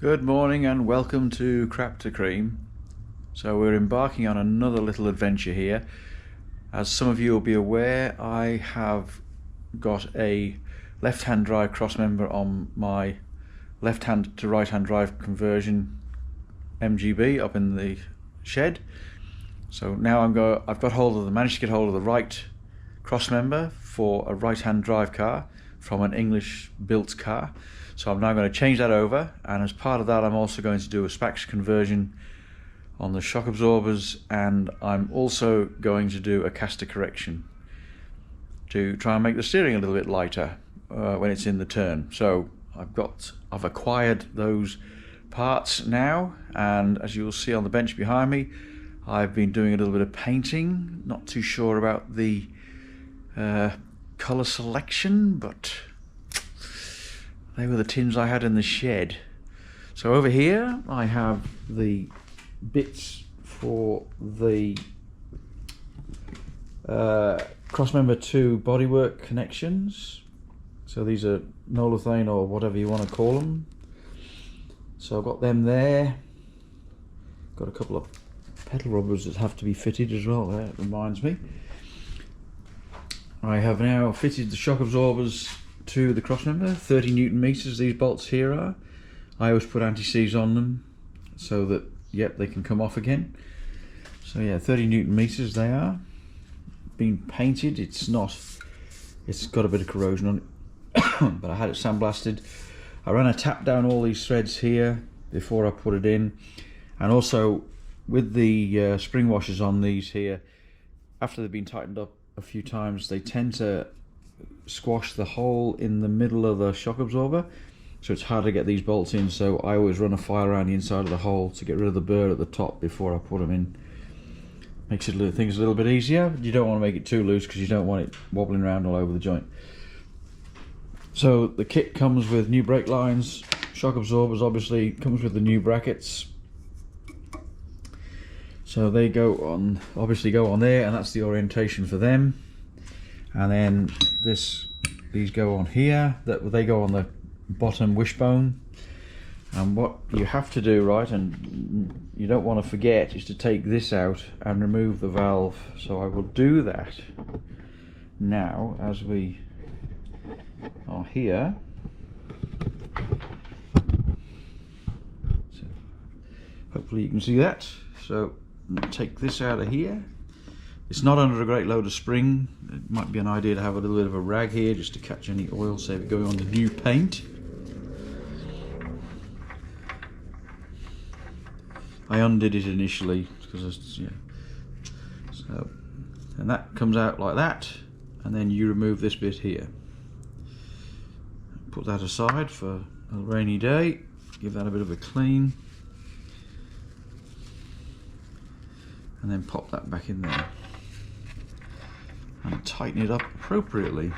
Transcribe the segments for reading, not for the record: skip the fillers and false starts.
Good morning and welcome to Crap to Cream. So we're embarking on another little adventure here. As some of you will be aware, I have got a left-hand drive crossmember on my left-hand to right-hand drive conversion MGB up in the shed. So now I've managed to get hold of the right crossmember for a right-hand drive car from an English built car. So I'm now going to change that over, and as part of that I'm also going to do a Spax conversion on the shock absorbers, and I'm also going to do a castor correction to try and make the steering a little bit lighter when it's in the turn. So I've acquired those parts now, and as you'll see on the bench behind me, I've been doing a little bit of painting. Not too sure about the colour selection, but they were the tins I had in the shed. So over here I have the bits for the crossmember 2 bodywork connections. So these are nolethane or whatever you want to call them. So I've got them there. Got a couple of pedal rubbers that have to be fitted as well there, it reminds me. I have now fitted the shock absorbers to the crossmember, 30 Newton meters these bolts here are. I always put anti-seize on them so that, yep, they can come off again. So yeah, 30 Newton meters they are. Been painted, it's got a bit of corrosion on it, but I had it sandblasted. I ran a tap down all these threads here before I put it in, and also with the spring washers on these here, after they've been tightened up a few times, they tend to squash the hole in the middle of the shock absorber, so it's hard to get these bolts in. So I always run a file around the inside of the hole to get rid of the burr at the top before I put them in. Makes things a little bit easier. You don't want to make it too loose because you don't want it wobbling around all over the joint. So the kit comes with new brake lines, shock absorbers obviously, comes with the new brackets. So they obviously go on there, and that's the orientation for them. And then these go on here, they go on the bottom wishbone. And what you have to do, right, and you don't want to forget, is to take this out and remove the valve. So I will do that now as we are here. So hopefully you can see that. So take this out of here. It's not under a great load of spring. It might be an idea to have a little bit of a rag here just to catch any oil, save it going on the new paint. I undid it initially because so, and that comes out like that, and then you remove this bit here. Put that aside for a rainy day. Give that a bit of a clean, and then pop that back in there and tighten it up appropriately.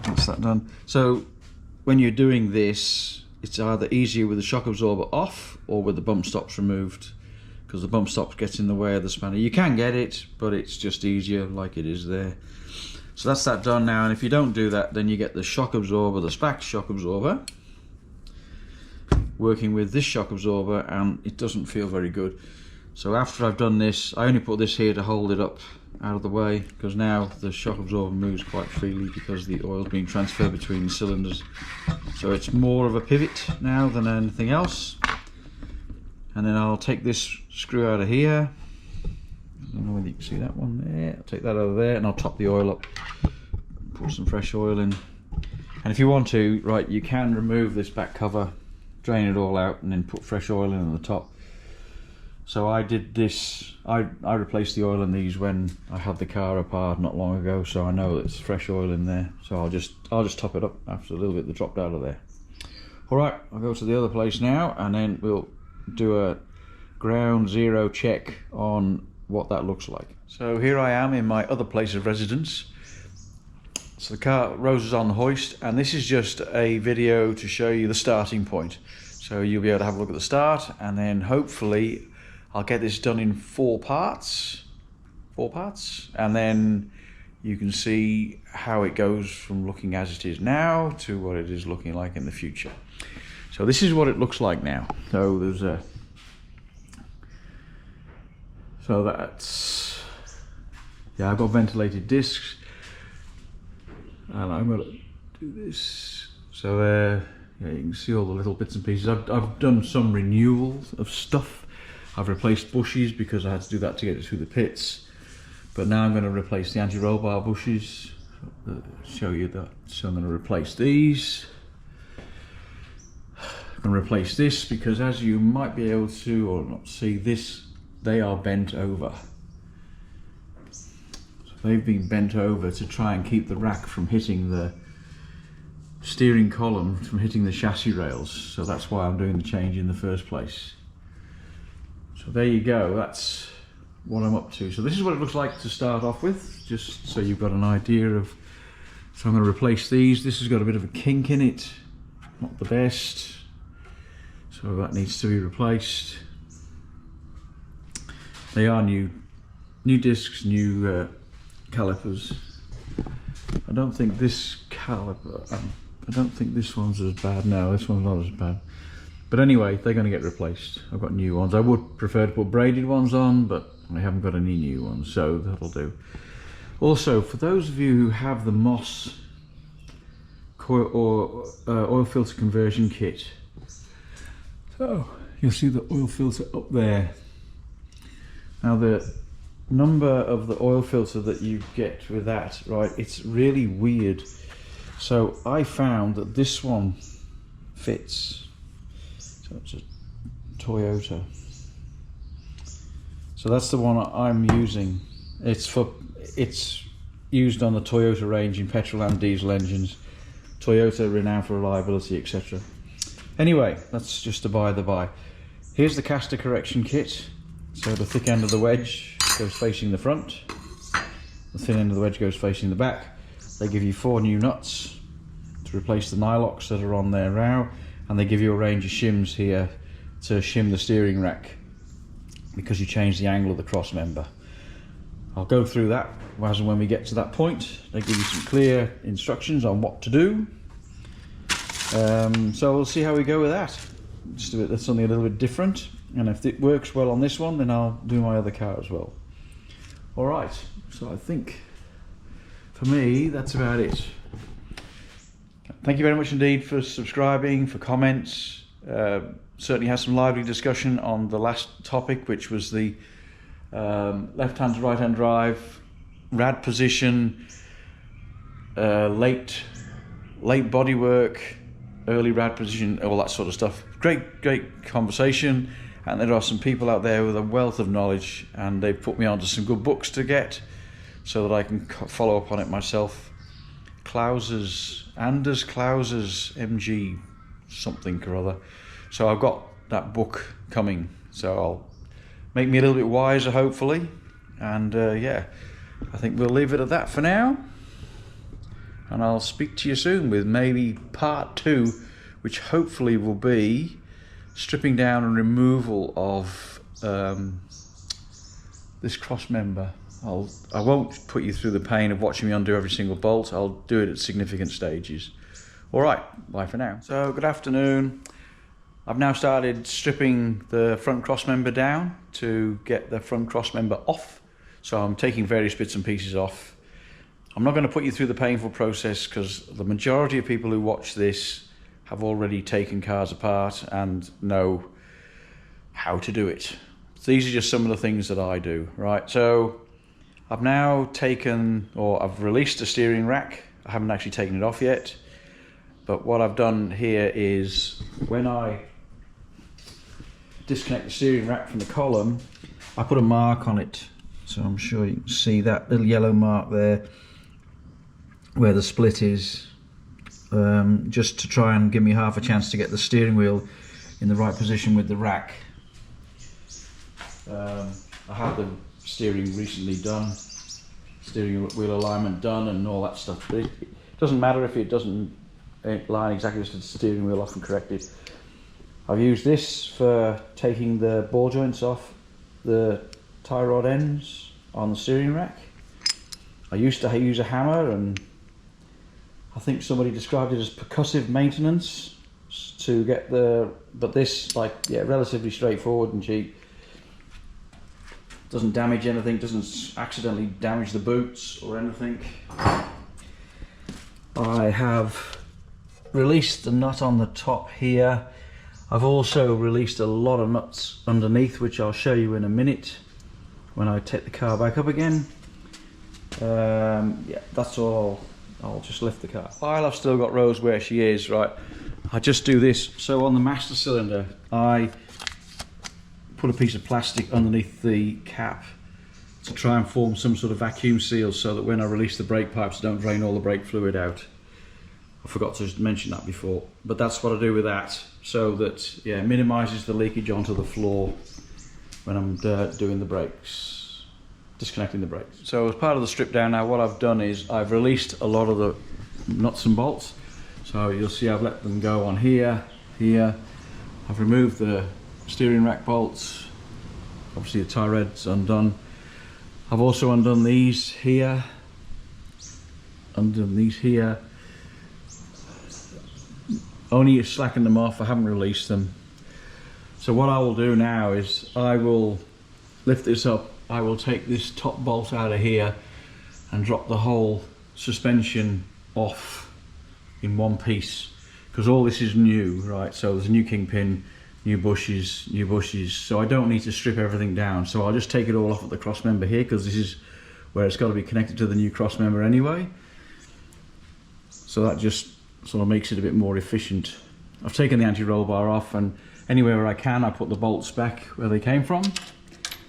That's that done. So when you're doing this, it's either easier with the shock absorber off or with the bump stops removed, because the bump stops gets in the way of the spanner. You can get it, but it's just easier like it is there. So that's that done now, and if you don't do that, then you get the shock absorber, the Spax shock absorber, working with this shock absorber, and it doesn't feel very good. So after I've done this, I only put this here to hold it up out of the way, because now the shock absorber moves quite freely because the oil's being transferred between the cylinders. So it's more of a pivot now than anything else. And then I'll take this screw out of here. I don't know whether you can see that one there. I'll take that out of there, and I'll top the oil up. Put some fresh oil in. And if you want to, right, you can remove this back cover, drain it all out, and then put fresh oil in at the top. So I did this, I replaced the oil in these when I had the car apart not long ago, so I know there's fresh oil in there. So I'll just top it up after a little bit that dropped out of there. Alright, I'll go to the other place now, and then we'll do a ground zero check on what that looks like. So here I am in my other place of residence. So the car Rose is on the hoist, and this is just a video to show you the starting point. So you'll be able to have a look at the start, and then hopefully I'll get this done in four parts, and then you can see how it goes from looking as it is now to what it is looking like in the future. So this is what it looks like now. So there's a, so that's, yeah, I've got ventilated discs, and I'm going to do this. So there, yeah, you can see all the little bits and pieces. I've done some renewals of stuff. I've replaced bushes because I had to do that to get it through the pits. But now I'm going to replace the anti-roll bar bushes. Show you that. So I'm going to replace these. I'm going to replace this because, as you might be able to or not see this, they are bent over. So they've been bent over to try and keep the rack from hitting the steering column, from hitting the chassis rails. So that's why I'm doing the change in the first place. So there you go, that's what I'm up to. So this is what it looks like to start off with, just so you've got an idea of. So I'm going to replace these. This has got a bit of a kink in it, not the best, so that needs to be replaced. They are new discs, new calipers. I don't think this caliper, I don't think this one's as bad. No, this one's not as bad. But anyway, they're going to get replaced. I've got new ones. I would prefer to put braided ones on, but I haven't got any new ones, so that'll do. Also, for those of you who have the Moss coil or oil filter conversion kit, so you'll see the oil filter up there. Now the number of the oil filter that you get with that, right, it's really weird. So I found that this one fits. So it's a Toyota. So that's the one I'm using. It's used on the Toyota range in petrol and diesel engines. Toyota renowned for reliability, etc. Anyway, that's just a by the by. Here's the castor correction kit. So the thick end of the wedge goes facing the front. The thin end of the wedge goes facing the back. They give you 4 new nuts to replace the nylocks that are on there now. And they give you a range of shims here to shim the steering rack because you change the angle of the cross member. I'll go through that as and when we get to that point. They give you some clear instructions on what to do. So we'll see how we go with that. Just a bit, that's something a little bit different. And if it works well on this one, then I'll do my other car as well. All right, so I think for me, that's about it. Thank you very much indeed for subscribing, for comments. Certainly had some lively discussion on the last topic, which was the left-hand to right-hand drive, rad position, late bodywork, early rad position, all that sort of stuff. Great conversation, and there are some people out there with a wealth of knowledge, and they've put me onto some good books to get so that I can follow up on it myself. Anders Klauser's MG something or other. So I've got that book coming, so I'll make me a little bit wiser hopefully, and yeah, I think we'll leave it at that for now, and I'll speak to you soon with maybe part 2, which hopefully will be stripping down and removal of this cross member. I won't put you through the pain of watching me undo every single bolt. I'll do it at significant stages. All right, bye for now. So good afternoon. I've now started stripping the front cross member down to get the front cross member off. So I'm taking various bits and pieces off. I'm not going to put you through the painful process because the majority of people who watch this have already taken cars apart and know how to do it. So these are just some of the things that I do, right? So I've now taken, or I've released the steering rack. I haven't actually taken it off yet. But what I've done here is when I disconnect the steering rack from the column, I put a mark on it. So I'm sure you can see that little yellow mark there where the split is, just to try and give me half a chance to get the steering wheel in the right position with the rack. I had the steering recently done, steering wheel alignment done and all that stuff, but Doesn't matter if it doesn't line exactly to the steering wheel off and correct it. I've used this for taking the ball joints off the tie rod ends on the steering rack. I used to use a hammer, and I think somebody described it as percussive maintenance to get but this, like, yeah, relatively straightforward and cheap. Doesn't damage anything, doesn't accidentally damage the boots or anything. I have released the nut on the top here. I've also released a lot of nuts underneath, which I'll show you in a minute when I take the car back up again. Yeah, that's all. I'll just lift the car. While I've still got Rose where she is, right, I just do this. So on the master cylinder, I put a piece of plastic underneath the cap to try and form some sort of vacuum seal so that when I release the brake pipes, I don't drain all the brake fluid out. I forgot to mention that before, but that's what I do with that, so that, yeah, it minimises the leakage onto the floor when I'm doing the brakes, disconnecting the brakes. So as part of the strip down now, what I've done is I've released a lot of the nuts and bolts. So you'll see I've let them go on here, here. I've removed the steering rack bolts. Obviously the tie rod's undone. I've also undone these here, undone these here. Only slackened them off, I haven't released them. So what I will do now is I will lift this up, I will take this top bolt out of here and drop the whole suspension off in one piece, because all this is new, right? So there's a new kingpin, new bushes, so I don't need to strip everything down. So I'll just take it all off at the cross member here, because this is where it's got to be connected to the new cross member anyway. So that just sort of makes it a bit more efficient. I've taken the anti-roll bar off, and anywhere where I can I put the bolts back where they came from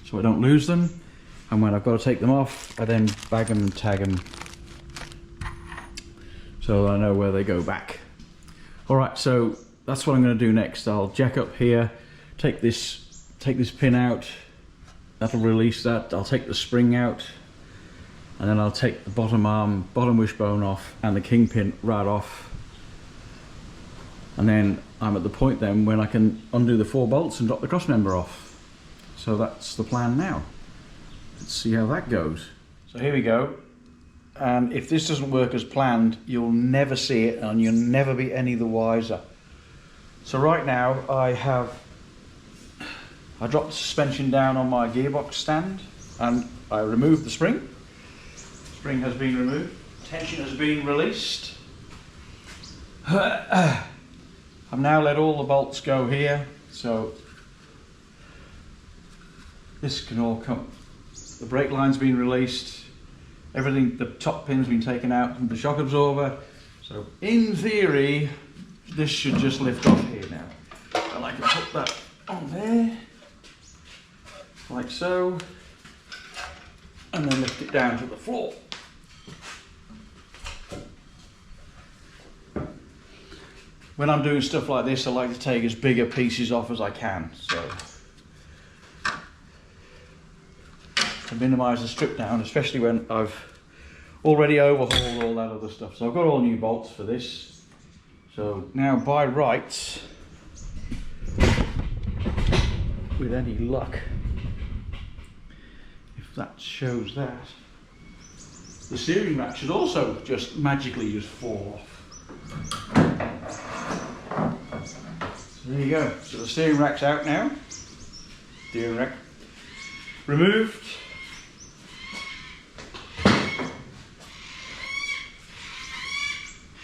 so I don't lose them, and when I've got to take them off I then bag them and tag them so I know where they go back. Alright, so that's what I'm going to do next. I'll jack up here, take this pin out, that'll release that. I'll take the spring out, and then I'll take the bottom wishbone off and the kingpin right off. And then I'm at the point then when I can undo the 4 bolts and drop the cross member off. So that's the plan now. Let's see how that goes. So here we go. And if this doesn't work as planned, you'll never see it and you'll never be any the wiser. So right now I dropped the suspension down on my gearbox stand and I removed the spring. Spring has been removed. Tension has been released. I've now let all the bolts go here, so this can all come. The brake line's been released, everything, the top pin's been taken out from the shock absorber. So in theory, this should just lift off here now. And I can put that on there, like so, and then lift it down to the floor. When I'm doing stuff like this, I like to take as bigger pieces off as I can, so to minimise the strip down, especially when I've already overhauled all that other stuff. So I've got all new bolts for this. So now by rights, with any luck, if that shows that, the steering rack should also just magically just fall off. So there you go. So the steering rack's out now. Steering rack removed.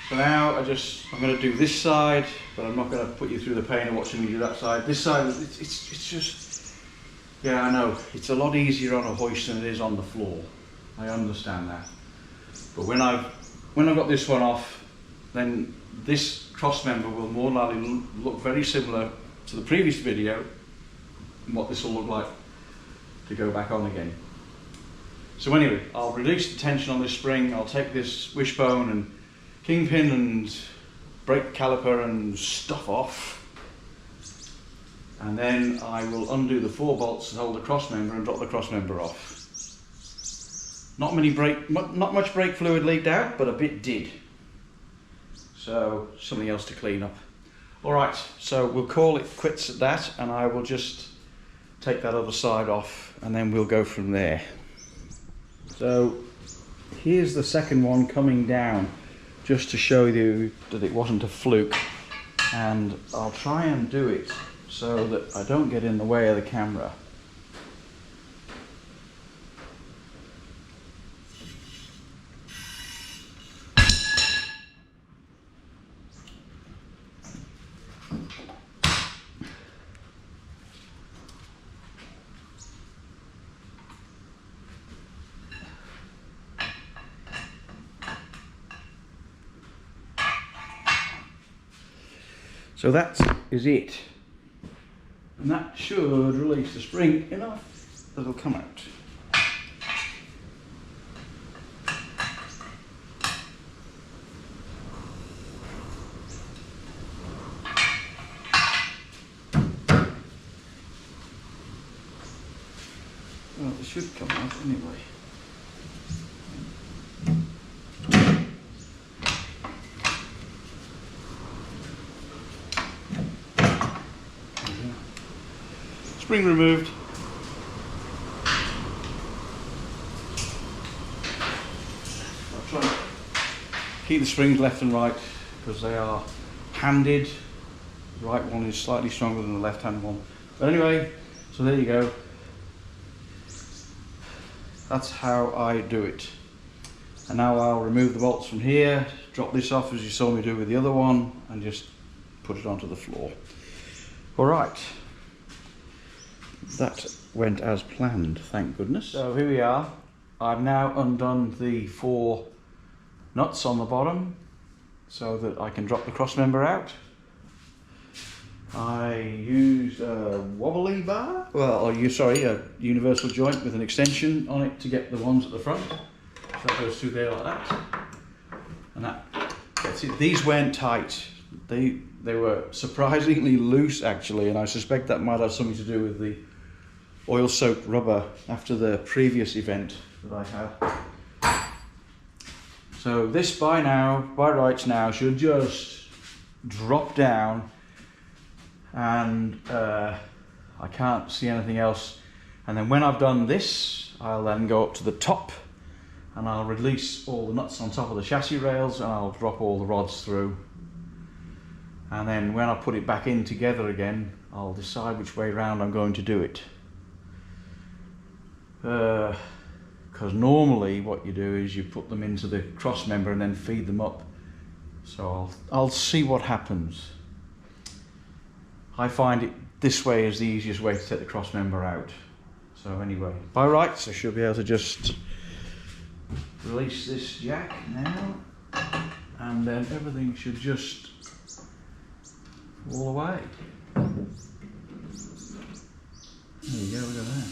So now I'm going to do this side, but I'm not going to put you through the pain of watching me do that side. This side, it's just, yeah, I know, it's a lot easier on a hoist than it is on the floor. I understand that. But when I've got this one off, then this cross member will more likely look very similar to the previous video and what this will look like to go back on again. So anyway, I'll release the tension on this spring, I'll take this wishbone and kingpin and brake caliper and stuff off, and then I will undo the 4 bolts and hold the cross member and drop the cross member off. Not much brake fluid leaked out, but a bit did. so something else to clean up. Alright, so we'll call it quits at that, and I will just take that other side off and then we'll go from there. So here's the second one coming down, just to show you that it wasn't a fluke, and I'll try and do it so that I don't get in the way of the camera. So that is it, and that should release the spring enough that it'll come out. Well, it should come out anyway. Spring removed. I'll try and keep the springs left and right because they are handed. The right one is slightly stronger than the left hand one. But anyway, so there you go. That's how I do it. And now I'll remove the bolts from here, drop this off as you saw me do with the other one, and just put it onto the floor. Alright. That went as planned, thank goodness. So here we are. I've now undone the 4 nuts on the bottom so that I can drop the crossmember out. I used a wobbly bar, a universal joint with an extension on it to get the ones at the front. So that goes through there like that. And that's it. These weren't tight. They were surprisingly loose actually, and I suspect that might have something to do with the oil-soaked rubber after the previous event that I had. So this by rights now should just drop down, and I can't see anything else. And then when I've done this, I'll then go up to the top and I'll release all the nuts on top of the chassis rails, and I'll drop all the rods through. And then when I put it back in together again, I'll decide which way round I'm going to do it. Because normally what you do is you put them into the cross member and then feed them up. So I'll see what happens. I find it this way is the easiest way to take the cross member out. So anyway, by rights I should be able to just release this jack now, and then everything should just fall away. There you go, look at that.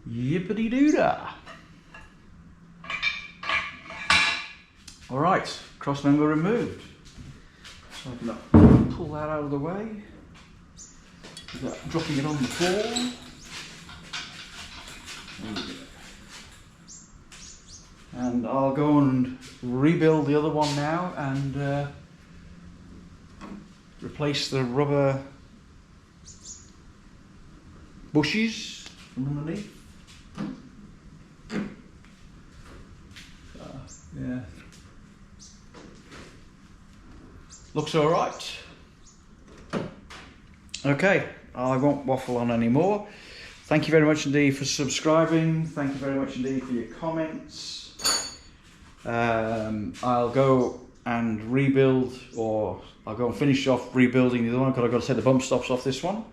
Yippity doo-dah. Alright, cross member removed. So I'm going to pull that out of the way without dropping it on the floor. And I'll go and rebuild the other one now and replace the rubber bushes from underneath. Yeah, looks all right. Okay, I won't waffle on anymore. Thank you very much indeed for subscribing. Thank you very much indeed for your comments. I'll go and rebuild, or I'll go and finish off rebuilding the other one, because I've got to take the bump stops off this one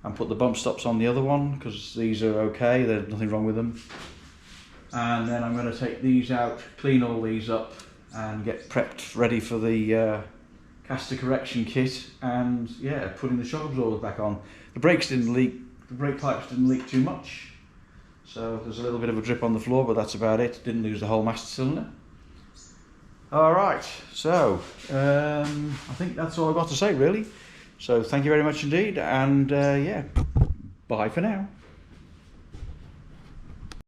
and put the bump stops on the other one, because these are okay, there's nothing wrong with them. And then I'm going to take these out, clean all these up, and get prepped ready for the castor correction kit, and yeah, putting the shock absorbers back on. The brakes didn't leak, the brake pipes didn't leak too much, so there's a little bit of a drip on the floor, but that's about it. Didn't lose the whole master cylinder. Alright, so I think that's all I've got to say really. So thank you very much indeed, and yeah, bye for now.